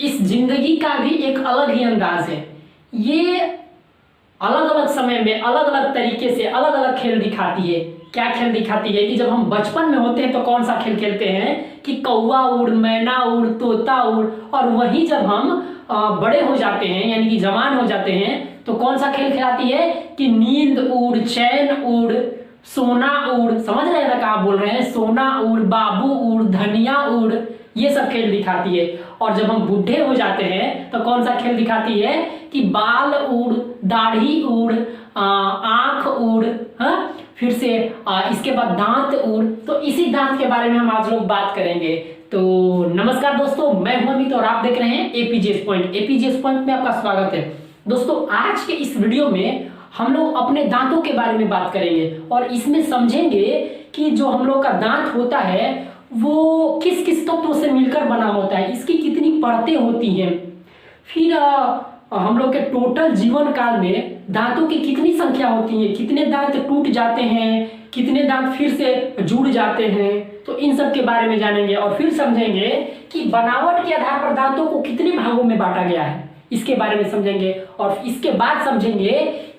इस जिंदगी का भी एक अलग ही अंदाज है। ये अलग अलग समय में अलग अलग तरीके से अलग अलग खेल दिखाती है। क्या खेल दिखाती है कि जब हम बचपन में होते हैं तो कौन सा खेल खेलते हैं कि कौवा उड़, मैना उड़, तोता उड़, और वही जब हम बड़े हो जाते हैं यानी कि जवान हो जाते हैं तो कौन सा खेल खिलाती है कि नींद उड़, चैन उड़, सोना उड़। समझ रहे हैं ना क्या बोल रहे हैं? सोना उड़, बाबू उड़, धनिया उड़, ये सब खेल दिखाती है। और जब हम बूढ़े हो जाते हैं तो कौन सा खेल दिखाती है कि बाल उड़, दाढ़ी उड़, आंख उड़, हाँ, फिर से इसके बाद दांत उड़। तो इसी दांत के बारे में हम आज लोग बात करेंगे। तो नमस्कार दोस्तों, मैं हूं अमित और आप देख रहे हैं एपीजीएस पॉइंट। एपीजीएस पॉइंट में आपका स्वागत है। दोस्तों, आज के इस वीडियो में हम लोग अपने दांतों के बारे में बात करेंगे और इसमें समझेंगे कि जो हम लोग का दांत होता है वो किस किस तत्वों से मिलकर बना होता है, इसकी कितनी परतें होती हैं, फिर हम लोग के टोटल जीवन काल में दांतों की कितनी संख्या होती है, कितने दांत टूट जाते हैं, कितने दांत फिर से जुड़ जाते हैं। तो इन सब के बारे में जानेंगे और फिर समझेंगे कि बनावट के आधार पर दांतों को कितने भागों में बांटा गया है, इसके बारे में समझेंगे। और इसके बाद समझेंगे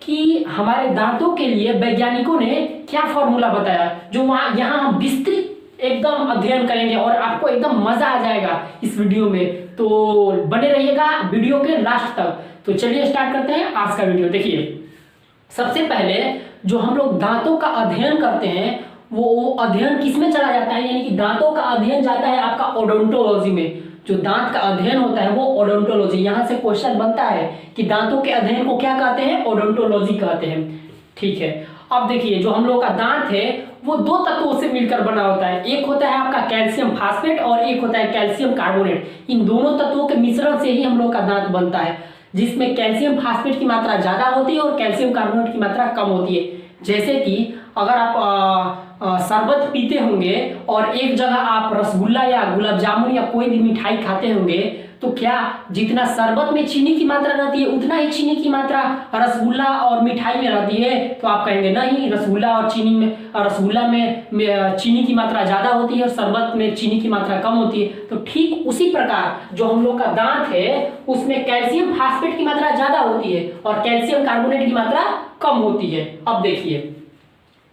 कि हमारे दांतों के लिए वैज्ञानिकों ने क्या फॉर्मूला बताया, जो वहां यहाँ हम विस्तृत एकदम अध्ययन करेंगे और आपको एकदम मजा आ जाएगा इस वीडियो में। तो बने रहिएगा वीडियो के लास्ट तक। तो चलिए स्टार्ट करते हैं आज का वीडियो। देखिए, सबसे पहले जो हम लोग दांतों का अध्ययन करते हैं वो अध्ययन किसमें चला जाता है, यानी कि दांतों का अध्ययन जाता है आपका ओडोंटोलॉजी में। जो दांत का अध्ययन होता है वो ओडोंटोलॉजी, यहाँ से क्वेश्चन बनता है कि दांतों के अध्ययन को क्या कहते हैं, ओडोंटोलॉजी कहते हैं। ठीक है, अब देखिए जो हम लोग का दांत है वो दो तत्वों से मिलकर बना होता है। एक होता है आपका कैल्शियम फास्फेट और एक होता है कैल्शियम कार्बोनेट। इन दोनों तत्वों के मिश्रण से ही हम लोग का दांत बनता है, जिसमें कैल्शियम फास्फेट की मात्रा ज्यादा होती है और कैल्शियम कार्बोनेट की मात्रा कम होती है। जैसे कि अगर आप शरबत पीते होंगे और एक जगह आप रसगुल्ला या गुलाब जामुन या कोई भी मिठाई खाते होंगे तो क्या जितना शरबत में चीनी की मात्रा रहती है उतना ही चीनी की मात्रा रसगुल्ला और मिठाई में रहती है? तो आप कहेंगे नहीं, रसगुल्ला और चीनी में, रसगुल्ला में चीनी की मात्रा ज्यादा होती है और शरबत में चीनी की मात्रा कम होती है। तो ठीक उसी प्रकार जो हम लोग का दांत है उसमें कैल्शियम फास्फेट की मात्रा ज्यादा होती है और कैल्शियम कार्बोनेट की मात्रा कम होती है। अब देखिए,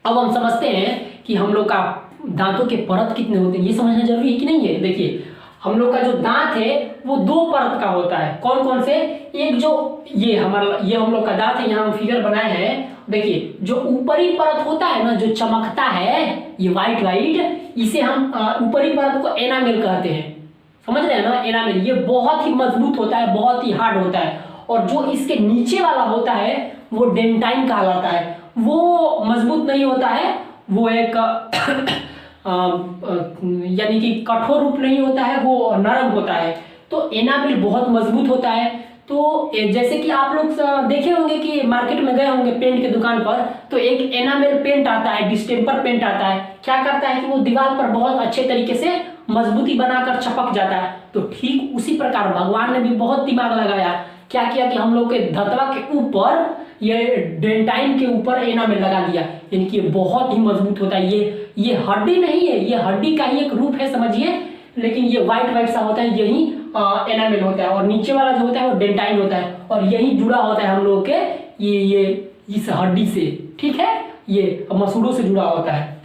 अब हम समझते हैं कि हम लोग का दांतों के परत कितने होते हैं, ये समझना जरूरी है कि नहीं है। देखिए, हम लोग का जो दांत है वो दो परत का होता है। कौन कौन से? एक जो ये हम लोग का दांत है, यहाँ हम फिगर बनाए हैं। देखिए, जो ऊपरी परत होता है ना, जो चमकता है ये व्हाइट व्हाइट, इसे हम ऊपरी परत को एनामेल कहते हैं। समझ रहे हैं ना? एनामेल ये बहुत ही मजबूत होता है, बहुत ही हार्ड होता है। और जो इसके नीचे वाला होता है वो डेंटाइन कहलाता है। वो मजबूत नहीं होता है, वो एक यानी कि कठोर रूप नहीं होता है, वो नरम होता है। तो एनामेल बहुत मजबूत होता है। तो जैसे कि आप लोग देखे होंगे कि मार्केट में गए होंगे पेंट के दुकान पर, तो एक एनामेल पेंट आता है, डिस्टेम्पर पेंट आता है। क्या करता है कि वो दीवार पर बहुत अच्छे तरीके से मजबूती बनाकर चपक जाता है। तो ठीक उसी प्रकार भगवान ने भी बहुत दिमाग लगाया, क्या किया कि हम लोग के धतवा के ऊपर ये डेंटाइन के ऊपर एनामेल लगा दिया, यानी कि बहुत ही मजबूत होता है। ये हड्डी नहीं है, ये हड्डी का ही एक रूप है समझिए, लेकिन ये व्हाइट व्हाइट सा होता है, यही एनामेल होता है। और नीचे वाला जो होता है वो डेंटाइन होता है और यही जुड़ा होता है हम लोग के ये इस हड्डी से। ठीक है, ये मसूड़ों से जुड़ा होता है।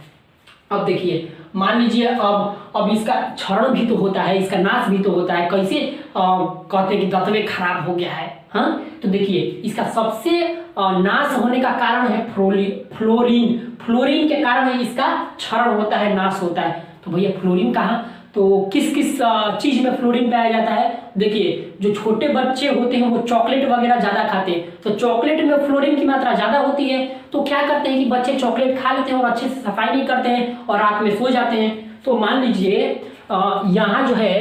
अब देखिए, मान लीजिए अब इसका क्षरण भी तो होता है, इसका नाश भी तो होता है। कैसे कहते हैं कि दांतवे खराब हो गया है? हाँ, तो देखिए इसका सबसे नाश होने का कारण है फ्लोरीन। फ्लोरीन के कारण ही इसका क्षरण होता है, नाश होता है। तो भैया फ्लोरीन कहाँ, तो किस किस चीज में फ्लोरीन पाया जाता है? देखिए, जो छोटे बच्चे होते हैं वो चॉकलेट वगैरह ज्यादा खाते हैं, तो चॉकलेट में फ्लोरीन की मात्रा ज्यादा होती है। तो क्या करते हैं कि बच्चे चॉकलेट खा लेते हैं और अच्छे से सफाई नहीं करते हैं और रात में सो जाते हैं। तो मान लीजिए यहाँ जो है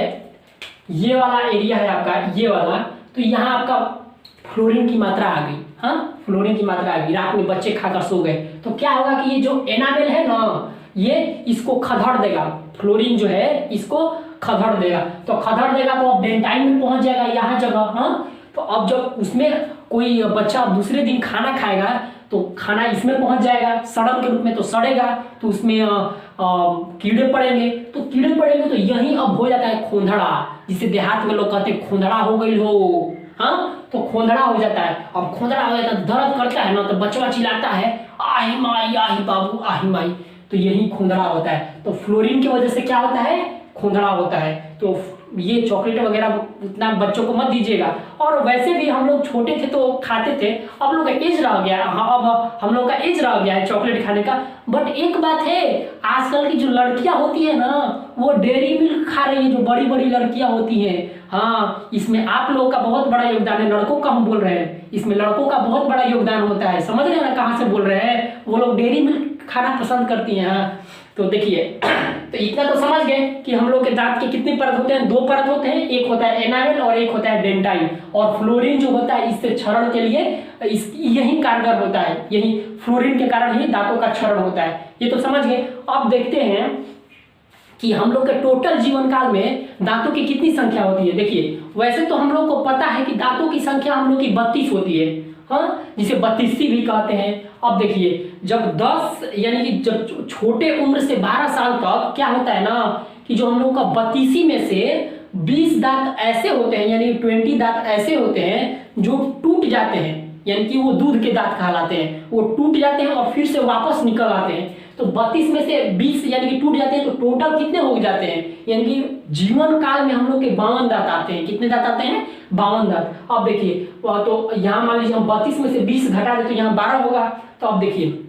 ये वाला एरिया है आपका, ये वाला, तो यहाँ आपका फ्लोरीन की मात्रा आ गई। हाँ, फ्लोरीन की मात्रा आ गई, रात में बच्चे खाकर सो गए। तो क्या होगा कि ये जो एनामेल है ना, ये इसको खदड़ देगा, फ्लोरीन जो है इसको खदड़ देगा। तो खदड़ देगा तो अब डेंटाइन में पहुंच जाएगा यहाँ जगह। हाँ, तो अब जब उसमें कोई बच्चा दूसरे दिन खाना खाएगा तो खाना इसमें पहुंच जाएगा सड़न के रूप में, तो सड़ेगा तो उसमें कीड़े पड़ेंगे, तो कीड़े पड़ेंगे तो यही अब हो जाता है खोंदड़ा, जिसे देहात में लोग कहते हैं खोंदड़ा हो गई हो। हाँ, तो खोंदड़ा हो जाता है। अब खोंदड़ा हो जाता है, दर्द करता है ना, तो बचवा चिल्लाता है आही माई आही बाबू आही माई, तो यही खोंदड़ा होता है। तो फ्लोरीन की वजह से क्या होता है, खोंदड़ा होता है। तो ये चॉकलेट वगैरह उतना बच्चों को मत दीजिएगा। और वैसे भी हम लोग छोटे थे तो खाते थे, अब लोग का एज रह गया, हाँ अब हम लोग का एज रह गया है चॉकलेट खाने का। बट एक बात है, आजकल की जो लड़कियां होती है ना, वो डेयरी मिल्क खा रही है, जो बड़ी बड़ी लड़कियां होती हैं। हाँ, इसमें आप लोगों का बहुत बड़ा योगदान है, लड़कों का हम बोल रहे हैं, इसमें लड़कों का बहुत बड़ा योगदान होता है। समझ रहे हैं ना कहाँ से बोल रहे हैं, वो लोग डेयरी मिल्क खाना पसंद करती हैं। हाँ, तो देखिए, तो इतना तो समझ गए कि हम लोग के दांत के कितने परत होते हैं, दो परत होते हैं, एक होता है एनामेल और एक होता है डेंटाइन। और फ्लोरीन जो होता है इससे क्षरण के लिए यही कारगर होता है, यही फ्लोरीन के कारण ही दांतों का क्षरण होता है। ये तो समझ गए। अब देखते हैं कि हम लोग के टोटल जीवन काल में दांतों की कितनी संख्या होती है। देखिए, वैसे तो हम लोग को पता है कि दांतों की संख्या हम लोग की 32 होती है, हाँ, जिसे 32वीं भी कहते हैं। अब देखिए, जब 10 यानी कि जब छोटे उम्र से 12 साल तक क्या होता है ना, कि जो हम लोग का 32 में से 20 दांत ऐसे होते हैं, यानी 20 दांत ऐसे होते हैं जो टूट जाते हैं, यानी कि वो दूध के दांत कहलाते हैं, वो टूट जाते हैं और फिर से वापस निकल आते हैं। तो 32 में से 20 यानी कि टूट जाते हैं, तो टोटल कितने हो जाते हैं, यानी कि जीवन काल में हम लोग के 52 दांत आते हैं। कितने दांत आते हैं, 52 दांत। अब देखिए, तो यहाँ मान लीजिए हम 32 में से 20 घटा दें तो यहाँ 12 होगा। तो अब देखिए,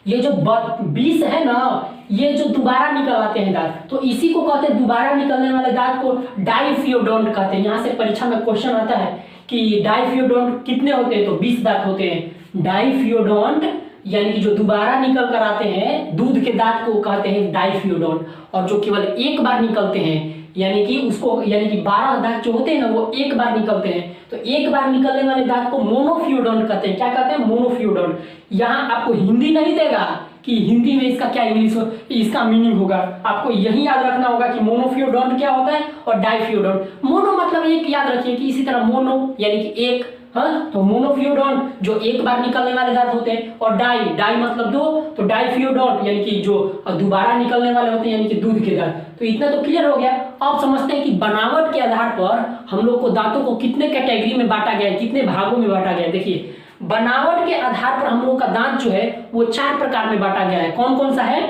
ये जो 20 है ना, ये जो दोबारा निकल आते हैं दांत, तो इसी को कहते हैं, दोबारा निकलने वाले दांत को डाइफियोडोंट कहते हैं। यहाँ से परीक्षा में क्वेश्चन आता है कि डाइफियोडोंट कितने होते हैं, तो 20 दांत होते हैं। डाइफियोडोंट यानी कि जो दोबारा निकल कर आते हैं दूध के दांत को कहते हैं डाइफियोडोंट। और जो केवल एक बार निकलते हैं, यानी कि उसको, यानी कि 12 दांत जो होते हैं ना, वो एक बार निकलते हैं, तो एक बार निकलने वाले दांत को मोनोफियोडोंट कहते हैं। क्या कहते हैं, मोनोफियोडोंट। यहाँ आपको हिंदी नहीं देगा कि हिंदी में इसका क्या इंग्लिश इसका मीनिंग होगा, आपको यही याद रखना होगा कि मोनोफियोडोंट क्या होता है और डाइफियोडोंट। मोनो मतलब एक याद रखिए कि इसी तरह मोनो यानी कि एक, हाँ, तो मोनोफियोडोंट जो एक बार निकलने वाले दांत होते हैं, और डाई मतलब दो, तो डाइफियोडोंट यानी कि जो दोबारा निकलने वाले होते हैं, यानी कि दूध के दांत। तो इतना तो क्लियर हो गया। अब समझते हैं कि बनावट के आधार पर हम लोग को दांतों को कितने कैटेगरी में बांटा गया है, कितने भागों में बांटा गया है। देखिए, बनावट के आधार पर हम लोग का दांत जो है वो 4 प्रकार में बांटा गया है। कौन कौन सा है,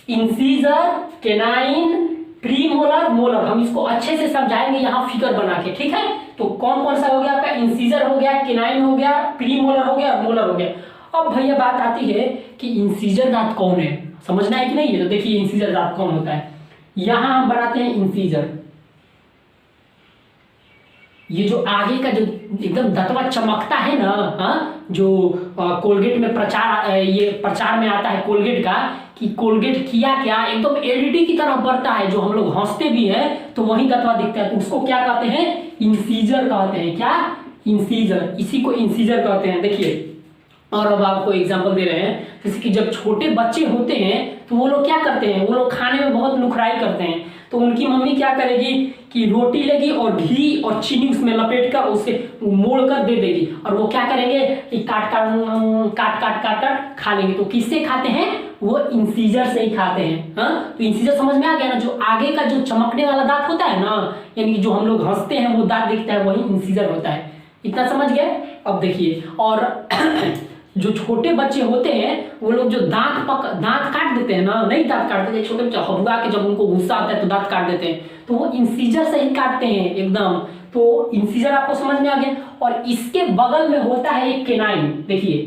इंसीजर, केनाइन, प्रीमोलर, मोलर। हम इसको अच्छे से समझाएंगे यहाँ फिगर बना के, ठीक है। तो कौन कौन सा हो गया आपका, इंसीजर हो गया, केनाइन हो गया, प्रीमोलर हो गया, मोलर हो गया। अब भैया बात आती है कि इंसीजर दांत कौन है, समझना है कि नहीं है। तो देखिए, इंसीजर दांत कौन होता है। यहां हम बनाते हैं इंसीजर, ये जो आगे का जो एकदम दंतवा चमकता है ना, हाँ, जो कोलगेट में ये प्रचार में आता है कोलगेट का, कि कोलगेट किया क्या, एकदम एलईडी की तरह बढ़ता है, जो हम लोग हंसते भी हैं तो वही दंतवा दिखता है, तो उसको क्या कहते हैं, इंसीजर कहते हैं। क्या, इंसीजर, इसी को इंसीजर कहते हैं। देखिए, और अब आपको एग्जांपल दे रहे हैं, जैसे कि जब छोटे बच्चे होते हैं तो वो लोग क्या करते हैं, वो लोग खाने में बहुत नुखराई करते हैं, तो उनकी मम्मी क्या करेगी कि रोटी लेगी और घी और चीनी उसमें लपेट कर उसे मोड़ कर दे देगी, और वो क्या करेंगे कि काट काट खा लेंगे। तो किससे खाते हैं, वो इंसीजर से ही खाते हैं। हाँ, तो इंसीजर समझ में आ गया ना, जो आगे का जो चमकने वाला दांत होता है ना, यानी कि जो हम लोग हंसते हैं वो दांत दिखता है, वही इंसीजर होता है। इतना समझ गए। अब देखिए, और जो छोटे बच्चे होते हैं वो लोग जो दांत काट देते हैं ना, नहीं दांत काटते हैं, छोटे बच्चे हबुआ के जब उनको गुस्सा आता है तो दांत काट देते हैं, तो वो इंसीजर से ही काटते हैं एकदम। तो इंसीजर आपको समझ में आ गया। और इसके बगल में होता है एक केनाइन। देखिए,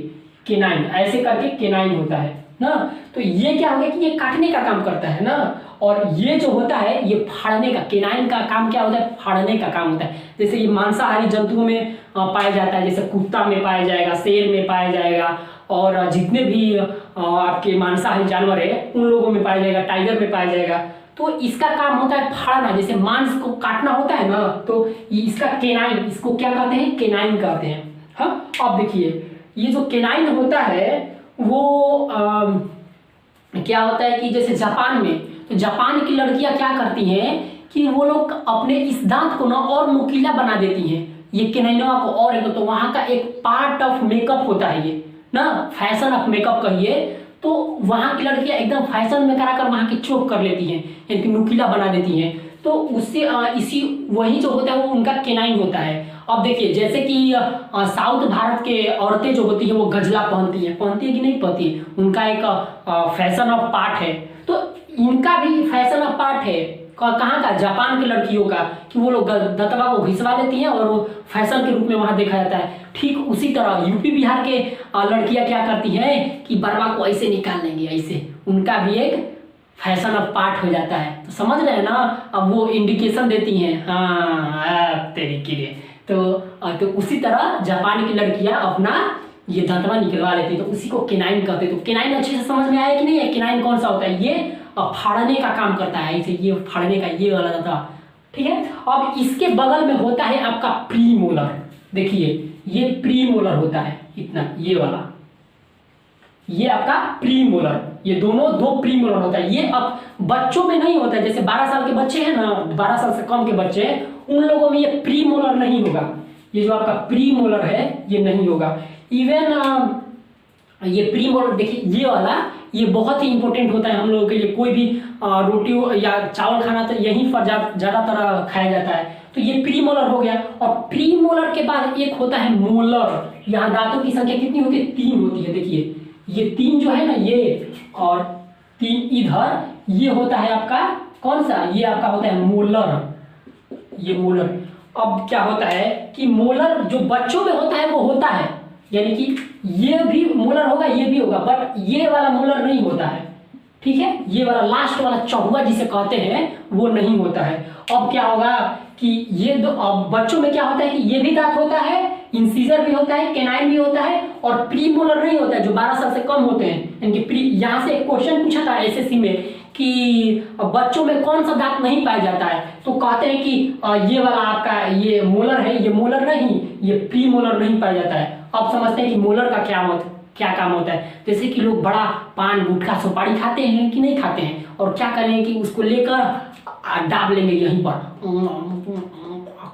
केनाइन ऐसे करके केनाइन होता है ना, तो ये क्या हो गया कि ये काटने का काम करता है ना, और ये जो होता है ये फाड़ने का, केनाइन का काम क्या होता है, फाड़ने का काम होता है। जैसे ये मांसाहारी जंतुओं में पाया जाता है, जैसे कुत्ता में पाया जाएगा, शेर में पाया जाएगा, और जितने भी आपके मांसाहारी जानवर है उन लोगों में पाया जाएगा, टाइगर में पाया जाएगा। तो इसका काम होता है फाड़ना, जैसे मांस को काटना होता है ना, तो इसका केनाइन, इसको क्या कहते हैं, केनाइन कहते हैं। हाँ, अब देखिए, ये जो केनाइन होता है वो क्या होता है कि जैसे जापान में, तो जापान की लड़कियां क्या करती हैं कि वो लोग अपने इस दांत को ना और नुकीला बना देती हैं, ये केनाइनवा को, और एक तो वहां का एक पार्ट ऑफ मेकअप होता है ये ना, फैशन ऑफ मेकअप कहिए, तो वहाँ की लड़कियाँ एकदम फैशन में कराकर वहाँ की चोक कर लेती हैं, यानी नुकीला बना देती हैं। तो उससे इसी वही जो होता है वो उनका केनाइन होता है। अब देखिए जैसे कि साउथ भारत के औरतें जो होती हैं वो गजला पहनती हैं कि नहीं पहनती है, उनका एक फैशन ऑफ पार्ट है। तो इनका भी फैशन ऑफ पार्ट है, कहाँ का, जापान की लड़कियों का, कि वो लोग दतवा को घिसवा देती हैं और वो फैशन के रूप में वहाँ देखा जाता है। ठीक उसी तरह यूपी बिहार के लड़कियाँ क्या करती हैं कि बरवा को ऐसे निकाल लेंगे, ऐसे, उनका भी एक फैशन ऑफ पार्ट हो जाता है। तो समझ रहे हैं ना, अब वो इंडिकेशन देती हैं, हाँ तरीके लिए। तो उसी तरह जापान की लड़कियां अपना ये दांतवा निकलवा लेती, तो उसी को केनाइन कहते। तो केनाइन अच्छे से समझ में आया कि नहीं है? केनाइन कौन सा होता है? ये फाड़ने का काम करता है, ऐसे ये फाड़ने का, ये वाला दांतवा, ठीक है। अब इसके बगल में होता है आपका प्रीमोलर। देखिए ये प्रीमोलर होता है, इतना, ये वाला, ये आपका प्रीमोलर, ये दोनों दो प्रीमोलर होता है। ये अब बच्चों में नहीं होता है, जैसे 12 साल के बच्चे हैं ना, 12 साल से कम के बच्चे हैं, उन लोगों में ये प्रीमोलर नहीं होगा। ये जो आपका प्रीमोलर है ये नहीं होगा। इवन ये प्रीमोलर देखिए, ये वाला, ये बहुत ही इंपॉर्टेंट होता है हम लोगों के लिए। कोई भी रोटी या चावल खाना तो यहीं पर ज़्यादातर खाया जाता है। तो ये प्रीमोलर हो गया। और प्रीमोलर के बाद एक होता है मोलर। यहाँ दांतों की संख्या कितनी होती है? 3 होती है। देखिए ये 3 जो है ना, ये और 3 इधर, ये होता है आपका कौन सा? ये आपका होता है मोलर, ये मोलर। अब क्या होता है कि मोलर जो बच्चों में होता है वो होता है, यानी कि ये भी मोलर होगा, ये भी होगा, बट ये वाला मोलर नहीं होता है, ठीक है। ये वाला लास्ट वाला चौहुआ जिसे कहते हैं वो नहीं होता है। अब क्या होगा कि ये दो, अब बच्चों में क्या होता है कि ये भी दांत होता है, इंसीजर भी होता है, केनाइन भी होता है, और प्रीमोलर नहीं होता है जो 12 साल से कम होते हैं। यानी कि यहाँ से एक क्वेश्चन पूछा था एसएससी में कि बच्चों में कौन सा दांत नहीं पाया जाता है, तो कहते हैं कि ये वाला आपका ये मोलर है, ये मोलर नहीं, ये प्रीमोलर नहीं पाया जाता है। अब समझते हैं कि मोलर का क्या काम होता है। जैसे कि लोग बड़ा पान गुटखा सुपारी खाते हैं कि नहीं खाते हैं, और क्या करेंगे कि उसको लेकर दाब लेंगे यहीं पर,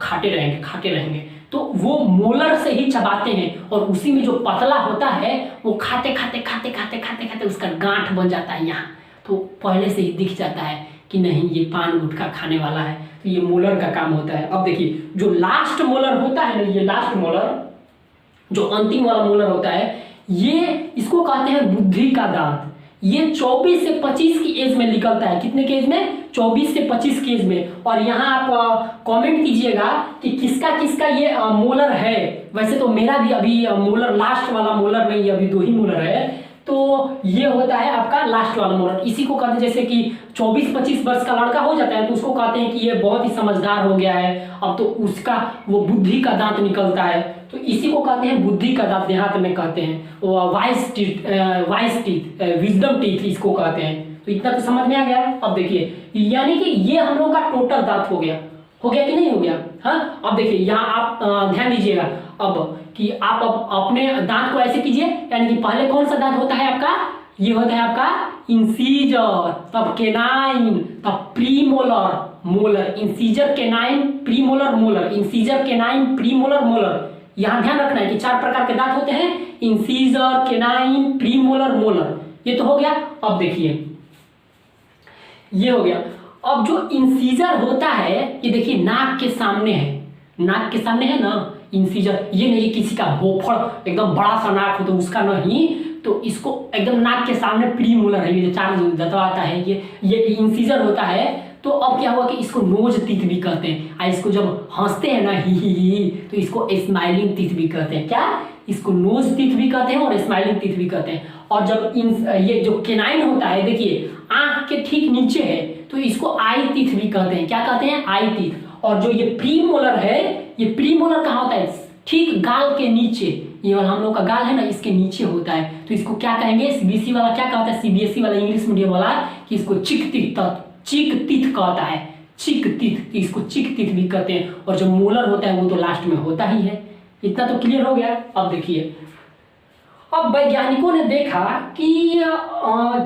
खाते रहेंगे, तो वो मोलर से ही चबाते हैं, और उसी में जो पतला होता है वो खाते खाते उसका गांठ बन जाता है यहाँ। तो पहले से ही दिख जाता है कि नहीं ये पान गुटखा खाने वाला है, तो ये मोलर का काम होता है। अब देखिए जो लास्ट मोलर होता है ना, ये लास्ट मोलर जो अंतिम वाला मोलर होता है, ये इसको कहते हैं बुद्धि का दांत। ये 24 से 25 की एज में निकलता है। कितने के एज में? 24 से 25 की एज में। और यहाँ आप कमेंट कीजिएगा कि किसका किसका ये मोलर है। वैसे तो मेरा भी अभी मोलर, लास्ट वाला मोलर नहीं है, अभी 2 ही मोलर है। तो ये होता है आपका लास्ट वाला मोलर। इसी को कहते हैं, जैसे कि 24-25 वर्ष का लड़का हो जाता है तो उसको कहते हैं कि ये बहुत ही समझदार हो गया है, अब तो उसका वो बुद्धि का दांत निकलता है, तो इसी को कहते हैं बुद्धि का दांत। देहात में कहते हैं वाइस टीथ, विजडम टीथ इसको कहते हैं। तो इतना तो समझ में आ गया। अब देखिए यानी कि ये हम लोग का टोटल दांत हो गया कि नहीं हो गया? हाँ, अब देखिए यहाँ आप ध्यान दीजिएगा अब कि आप अब अपने दांत को ऐसे कीजिए, यानी कि पहले कौन सा दांत होता है आपका? ये होता है आपका इंसीजर, तब केनाइन, तब premolar, molar, incisor, canine, premolar, molar, incisor, canine, premolar, molar. यहाँ ध्यान रखना है कि 4 प्रकार के दांत होते हैं, इंसीजर, केनाइन, प्रीमोलर, मोलर। ये तो हो गया। अब देखिए ये हो गया। अब जो इंसीजर होता है ये देखिए नाक के सामने है, नाक के सामने है ना इंसीजर। ये नहीं किसी का भोफड़ एकदम बड़ा सा नाक हो तो उसका नहीं, तो इसको एकदम नाक के सामने प्रीमोलर है, ये जो 4 दांत आता है ये इंसीजर होता है। तो अब क्या हुआ कि इसको नोज टीथ भी कहते हैं, और इसको जब हंसते हैं ना ही तो इसको स्माइलिंग टीथ भी कहते हैं। क्या? इसको नोज टीथ भी कहते हैं और स्माइलिंग टीथ भी कहते हैं। और जब ये जो केनाइन होता है देखिए आंख के ठीक नीचे है, तो इसको आई टीथ भी कहते हैं। क्या कहते हैं? आई टीथ। और जो ये प्रीमोलर है, ये प्रीमोलर कहाँ होता है? ठीक गाल के नीचे, ये वाला हम लोग का गाल है ना इसके नीचे होता है, तो इसको क्या कहेंगे? सीबीएसई वाला क्या कहता है? सीबीएसई वाला इंग्लिश मीडियम वाला कि इसको चिक टीथ कहता है, चिक टीथ, इसको चिक टीथ भी कहते हैं। और जो मोलर होता है वो तो लास्ट में होता ही है। इतना तो क्लियर हो गया। अब देखिए, अब वैज्ञानिकों ने देखा कि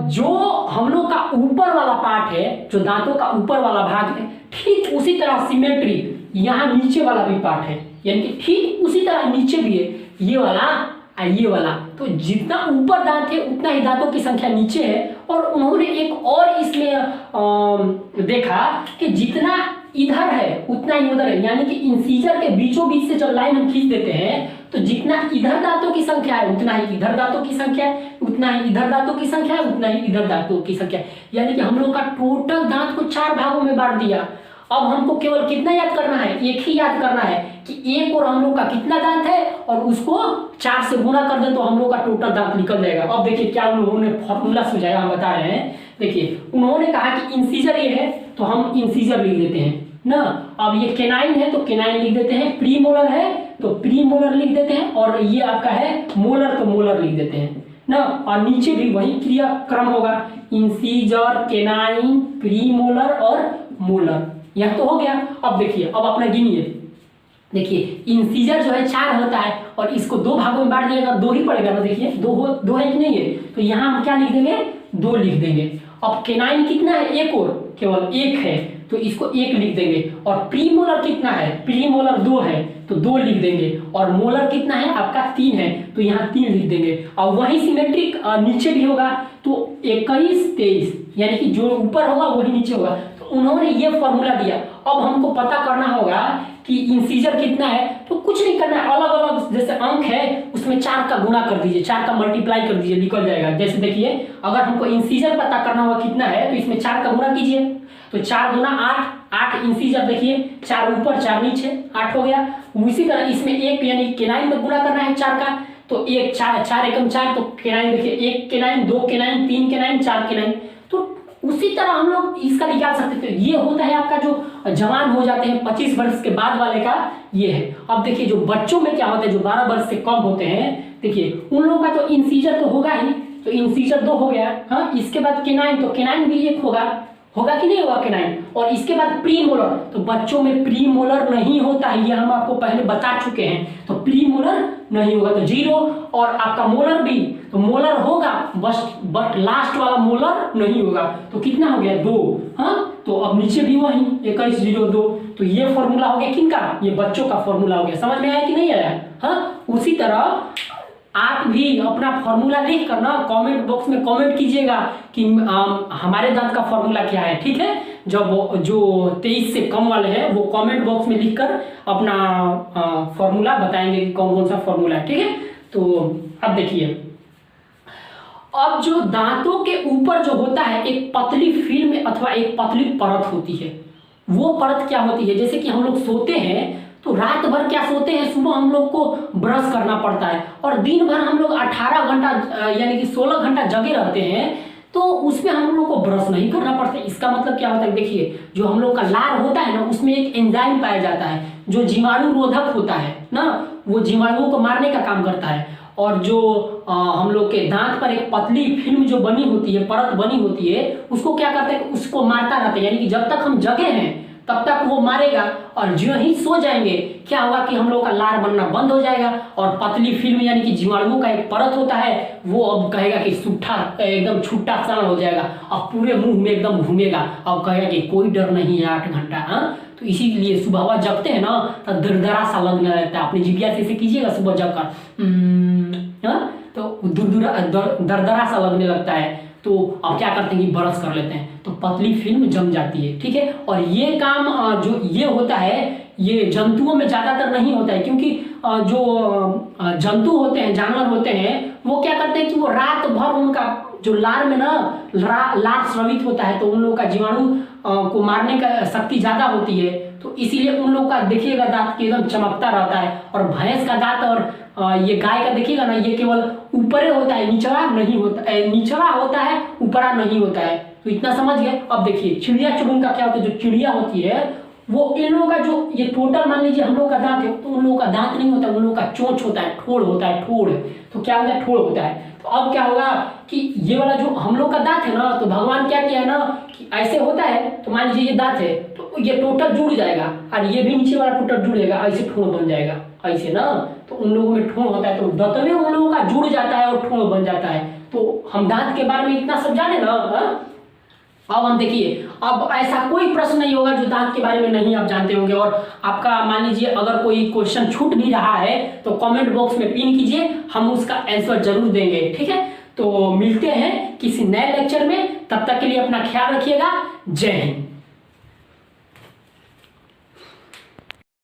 जो हम लोग का ऊपर वाला पार्ट है, जो दांतों का ऊपर वाला भाग है, ठीक उसी तरह सिमेट्री यहाँ नीचे वाला भी पार्ट है, यानी कि ठीक उसी तरह नीचे भी है। ये वाला ये वाला। तो जितना ऊपर दांत है उतना ही दांतों की संख्या नीचे है। और उन्होंने एक और इसमें देखा कि जितना इधर है उतना ही उधर है, यानी कि इंसीजर के बीचों बीच से जब लाइन हम खींच देते हैं तो जितना इधर दांतों की संख्या है उतना ही इधर दांतों की संख्या है, उतना ही इधर दांतों की संख्या है, उतना ही इधर दांतों की संख्या है। यानी कि हम लोग का टोटल दांत को 4 भागों में बांट दिया। अब हमको केवल कितना याद करना है, एक ही याद करना है कि एक और हम लोग का कितना दांत है और उसको 4 से गुणा कर दें तो हम लोग का टोटल दांत निकल जाएगा। अब देखिए क्या उन्होंने फॉर्मूला समझाया, हम बता रहे हैं। देखिए उन्होंने कहा कि इंसीजर ये है तो हम इंसीजर लिख देते हैं ना। अब ये केनाइन है तो केनाइन लिख देते हैं, प्री मोलर है तो प्री मोलर लिख देते हैं, और ये आपका है मोलर तो मोलर लिख देते हैं ना। और नीचे भी वही क्रियाक्रम होगा, इंसीजर, केनाइन, प्री मोलर और मोलर। यह तो हो गया। अब देखिए, अब अपना गिनिए। देखिए इंसीजर जो है 4 होता है और इसको 2 भागों में बांट दिएगा, 2 ही पड़ेगा ना। देखिए 2 है कि नहीं है, तो यहाँ हम क्या लिख देंगे, 2 लिख देंगे। अब केनाइन कितना है, एक और केवल 1 है तो इसको 1 लिख देंगे। और प्री मोलर कितना है, प्री मोलर 2 है तो 2 लिख देंगे। और मोलर कितना है आपका 3 है तो यहाँ 3 लिख देंगे। और वही सिमेट्रिक नीचे भी होगा तो 21, 23, यानी कि जो ऊपर होगा वही नीचे होगा। तो उन्होंने ये फॉर्मूला दिया। अब हमको पता करना होगा कि इंसीजर कितना है, तो कुछ नहीं करना है, अलग अलग जैसे अंक है उसमें 4 का गुणा कर दीजिए, 4 का मल्टीप्लाई कर दीजिए, निकल जाएगा। जैसे देखिए अगर हमको इंसीजर पता करना होगा कितना है तो इसमें 4 का गुणा कीजिए, तो 4 गुना 8, 8 इंसीजर देखिए 4 ऊपर 4 नीचे 8 हो गया। उसी तरह इसमें 1 यानी केनाइन में गुणा करना है 4 का, तो 1 4 एकम 4 तो केनाइन देखिए 1 केनाइन, 2 केनाइन, 3 केनाइन, 4 केनाइन। तो उसी तरह हम लोग इसका निकाल सकते थे। ये होता है आपका जो जवान हो जाते हैं 25 वर्ष के बाद वाले का ये है। अब देखिए जो बच्चों में क्या होता है, जो 12 वर्ष से कम होते हैं, देखिए उन लोगों का तो इंसीजर तो होगा ही, तो इंसीजर 2 हो गया। हाँ, इसके बाद केनाइन, तो केनाइन भी 1 होगा कि नहीं होगा केनाइन। और इसके बाद प्री मोलर, तो बच्चों में प्री मोलर नहीं होता है, ये हम आपको पहले बता चुके हैं। तो प्री मोलर नहीं होगा तो 0। और आपका मोलर भी, तो मोलर होगा बट लास्ट वाला मोलर नहीं होगा। तो कितना हो गया, 2। हाँ, तो अब नीचे भी वही 21, 0, 2। तो ये फॉर्मूला हो गया किनका, ये बच्चों का फॉर्मूला हो गया। समझ में आया कि नहीं आया। हाँ, उसी तरह आप भी अपना फॉर्मूला लिख कर ना कमेंट बॉक्स में कमेंट कीजिएगा कि हमारे दांत का फॉर्मूला क्या है। ठीक है, जब जो 23 से कम वाले हैं वो कमेंट बॉक्स में लिखकर अपना फॉर्मूला बताएंगे कि कौन कौन सा फॉर्मूला है। ठीक है, तो अब देखिए, अब जो दांतों के ऊपर जो होता है एक पतली फिल्म अथवा एक पतली परत होती है। वो परत क्या होती है, जैसे कि हम लोग सोते हैं तो रात भर क्या सोते हैं, सुबह हम लोग को ब्रश करना पड़ता है और दिन भर हम लोग 18 घंटा यानी कि 16 घंटा जगे रहते हैं, तो उसमें हम लोग को ब्रश नहीं करना पड़ता। इसका मतलब क्या होता है, देखिए जो हम लोग का लार होता है ना उसमें एक एंजाइम पाया जाता है जो जीवाणु रोधक होता है ना, वो जीवाणुओं को मारने का काम करता है। और जो हम लोग के दांत पर एक पतली फिल्म जो बनी होती है, परत बनी होती है, उसको क्या करते हैं, उसको मारता रहता है। यानी कि जब तक हम जगे हैं तब तक वो मारेगा और जो ही सो जाएंगे क्या होगा कि हम लोग का लार बनना बंद हो जाएगा। और पतली फिल्म यानी कि जीवाणुओं का एक परत होता है वो अब कहेगा कि सूठा एकदम छुट्टा सान हो जाएगा, अब पूरे मुंह में एकदम घूमेगा, अब कहेगा कि कोई डर नहीं है 8 घंटा। हाँ, तो इसीलिए सुबह जगते हैं ना तो दरदरा सा लगने लगता है। अपनी जिज्ञासा से ऐसे कीजिएगा सुबह जगकर, हाँ, तो दरदरा सा लगने लगता है। तो अब क्या करते हैं कि ब्रश कर लेते हैं तो पतली फिल्म जम जाती है। ठीक है, और ये काम जो ये होता है ये जंतुओं में ज्यादातर नहीं होता है, क्योंकि जो जंतु होते हैं, जानवर होते हैं, वो क्या करते हैं कि वो रात भर उनका जो लार में ना लार स्रावित होता है तो उन लोगों का जीवाणु को मारने का शक्ति ज्यादा होती है। तो इसीलिए उन लोगों का देखिएगा दांत एकदम चमकता रहता है। और भैंस का दांत और ये गाय का देखिएगा ना, ये केवल ऊपरे होता है, निचला नहीं होता है, निचला होता है, ऊपरा नहीं होता है। तो इतना समझ गए। अब देखिए चिड़िया चुड़ुन का क्या होता है, जो चिड़िया होती है वो इन लोगों का जो ये टोटल मान लीजिए हम लोग का दांत है, तो उन लोगों का दांत नहीं होता, उन लोगों का चोंच होता है, ठोड़ होता है, ठोड़। तो क्या होता है, ठोड़ होता है। तो अब क्या होगा कि ये वाला जो हम लोग का दांत है ना, तो भगवान क्या किया है ना कि ऐसे होता है, तो मान लीजिए ये दांत है तो ये टोटल जुड़ जाएगा और ये भी नीचे वाला टोटल जुड़ेगा, ऐसे ठोड़ बन जाएगा ऐसे ना। तो उन लोगों में ठोड़ होता है तो दांत में उन लोगों का जुड़ जाता है और ठोड़ बन जाता है। तो हम दांत के बारे में इतना सब जाने ना। अब हम देखिए, अब ऐसा कोई प्रश्न नहीं होगा जो दांत के बारे में नहीं आप जानते होंगे, और आपका मान लीजिए अगर कोई क्वेश्चन छूट भी रहा है तो कमेंट बॉक्स में पिन कीजिए, हम उसका आंसर जरूर देंगे। ठीक है, तो मिलते हैं किसी नए लेक्चर में, तब तक के लिए अपना ख्याल रखिएगा। जय हिंद।